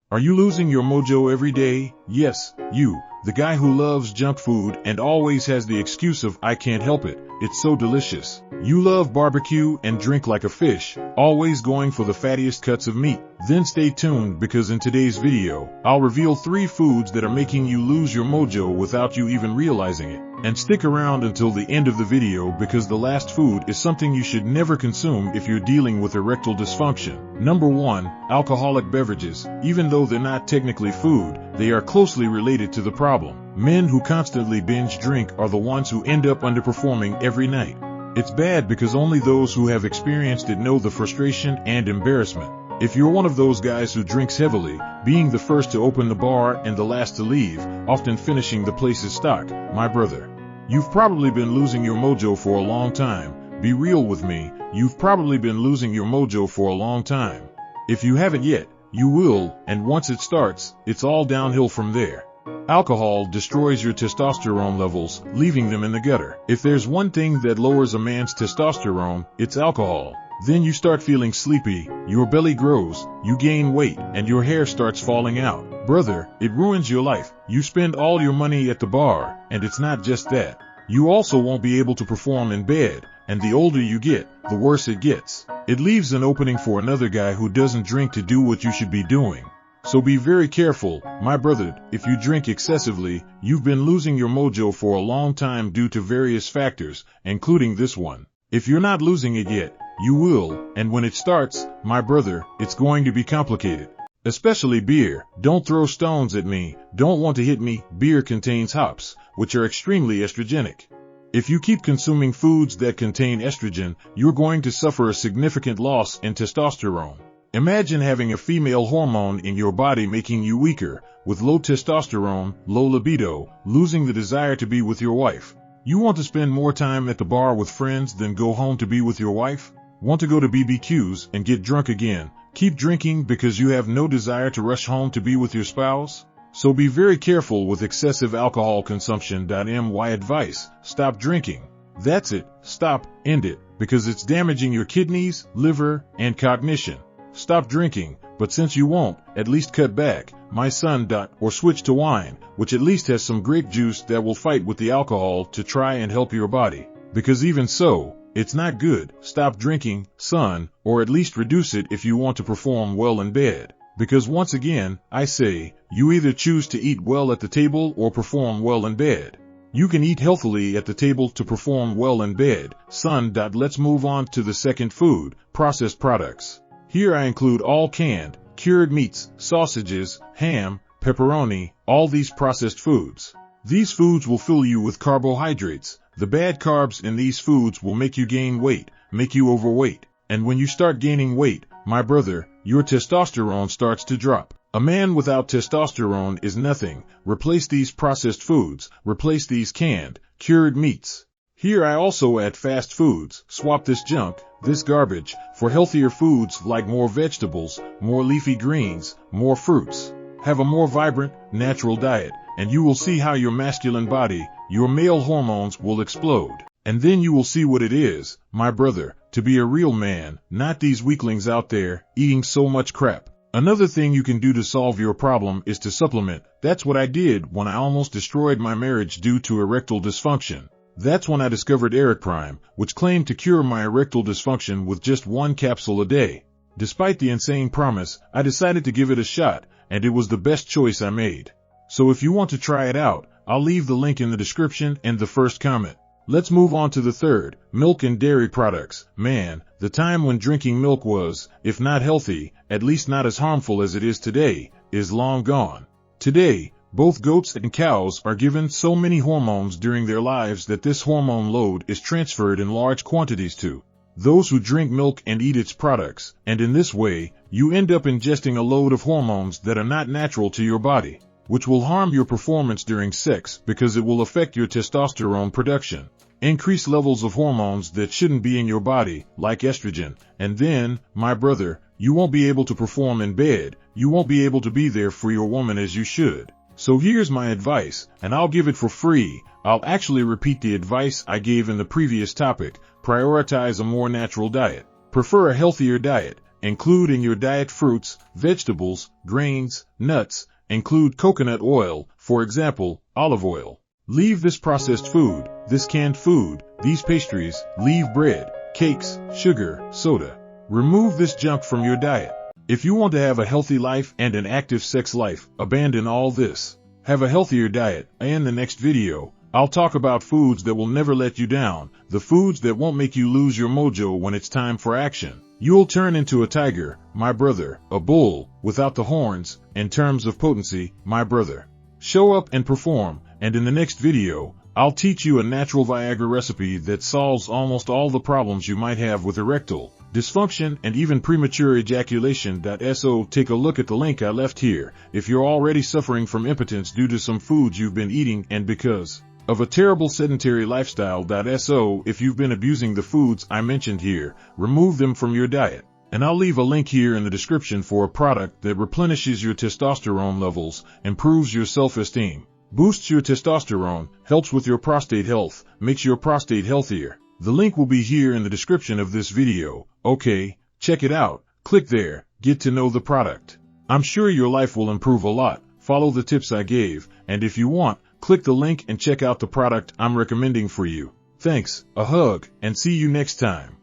Are you losing your mojo every day? Yes, you, the guy who loves junk food and always has the excuse of "I can't help it, it's so delicious." You love barbecue and drink like a fish, always going for the fattiest cuts of meat. Then stay tuned, because in today's video, I'll reveal 3 foods that are making you lose your mojo without you even realizing it. And stick around until the end of the video, because the last food is something you should never consume if you're dealing with erectile dysfunction. Number 1, alcoholic beverages. Even though they're not technically food, they are closely related to the problem. Men who constantly binge drink are the ones who end up underperforming every night. It's bad because only those who have experienced it know the frustration and embarrassment. If you're one of those guys who drinks heavily, being the first to open the bar and the last to leave, often finishing the place's stock, my brother, you've probably been losing your mojo for a long time. Be real with me, you've probably been losing your mojo for a long time. If you haven't yet, you will, and once it starts, it's all downhill from there. Alcohol destroys your testosterone levels, leaving them in the gutter. If there's one thing that lowers a man's testosterone, it's alcohol. Then you start feeling sleepy, your belly grows, you gain weight, and your hair starts falling out. Brother, it ruins your life. You spend all your money at the bar, and it's not just that. You also won't be able to perform in bed, and the older you get, the worse it gets. It leaves an opening for another guy who doesn't drink to do what you should be doing. So be very careful, my brother. If you drink excessively, you've been losing your mojo for a long time due to various factors, including this one. If you're not losing it yet, you will, and when it starts, my brother, it's going to be complicated. Especially beer. Don't throw stones at me, don't want to hit me. Beer contains hops, which are extremely estrogenic. If you keep consuming foods that contain estrogen, you're going to suffer a significant loss in testosterone. Imagine having a female hormone in your body making you weaker, with low testosterone, low libido, losing the desire to be with your wife. You want to spend more time at the bar with friends than go home to be with your wife? Want to go to BBQs and get drunk again? Keep drinking because you have no desire to rush home to be with your spouse? So be very careful with excessive alcohol consumption. My advice: stop drinking. That's it, stop, end it, because it's damaging your kidneys, liver, and cognition. Stop drinking, but since you won't, at least cut back, my son. Or switch to wine, which at least has some grape juice that will fight with the alcohol to try and help your body. Because even so, it's not good. Stop drinking, son, or at least reduce it if you want to perform well in bed. Because once again, I say, you either choose to eat well at the table or perform well in bed. You can eat healthily at the table to perform well in bed, son. Let's move on to the second food, processed products. Here I include all canned, cured meats, sausages, ham, pepperoni, all these processed foods. These foods will fill you with carbohydrates. The bad carbs in these foods will make you gain weight, make you overweight. And when you start gaining weight, my brother, your testosterone starts to drop. A man without testosterone is nothing. Replace these processed foods, replace these canned, cured meats. Here I also add fast foods. Swap this junk, this garbage, for healthier foods like more vegetables, more leafy greens, more fruits. Have a more vibrant, natural diet, and you will see how your masculine body, your male hormones will explode. And then you will see what it is, my brother, to be a real man, not these weaklings out there, eating so much crap. Another thing you can do to solve your problem is to supplement. That's what I did when I almost destroyed my marriage due to erectile dysfunction. That's when I discovered ERECTILE, which claimed to cure my erectile dysfunction with just 1 capsule a day. Despite the insane promise, I decided to give it a shot, and it was the best choice I made. So if you want to try it out, I'll leave the link in the description and the first comment. Let's move on to the third, milk and dairy products. Man, the time when drinking milk was, if not healthy, at least not as harmful as it is today, is long gone. Today, both goats and cows are given so many hormones during their lives that this hormone load is transferred in large quantities to those who drink milk and eat its products, and in this way, you end up ingesting a load of hormones that are not natural to your body, which will harm your performance during sex because it will affect your testosterone production, increase levels of hormones that shouldn't be in your body, like estrogen, and then, my brother, you won't be able to perform in bed, you won't be able to be there for your woman as you should. So here's my advice, and I'll give it for free. I'll actually repeat the advice I gave in the previous topic. Prioritize a more natural diet. Prefer a healthier diet. Include in your diet fruits, vegetables, grains, nuts. Include coconut oil, for example, olive oil. Leave this processed food, this canned food, these pastries, leave bread, cakes, sugar, soda. Remove this junk from your diet. If you want to have a healthy life and an active sex life, abandon all this. Have a healthier diet. In the next video, I'll talk about foods that will never let you down, the foods that won't make you lose your mojo when it's time for action. You'll turn into a tiger, my brother, a bull, without the horns, in terms of potency, my brother. Show up and perform, and in the next video, I'll teach you a natural Viagra recipe that solves almost all the problems you might have with erectile dysfunction and even premature ejaculation. So take a look at the link I left here if you're already suffering from impotence due to some foods you've been eating and because of a terrible sedentary lifestyle. So if you've been abusing the foods I mentioned here, remove them from your diet. And I'll leave a link here in the description for a product that replenishes your testosterone levels, improves your self-esteem, boosts your testosterone, helps with your prostate health, makes your prostate healthier. The link will be here in the description of this video. Okay, check it out, click there, get to know the product. I'm sure your life will improve a lot. Follow the tips I gave, and if you want, click the link and check out the product I'm recommending for you. Thanks, a hug, and see you next time.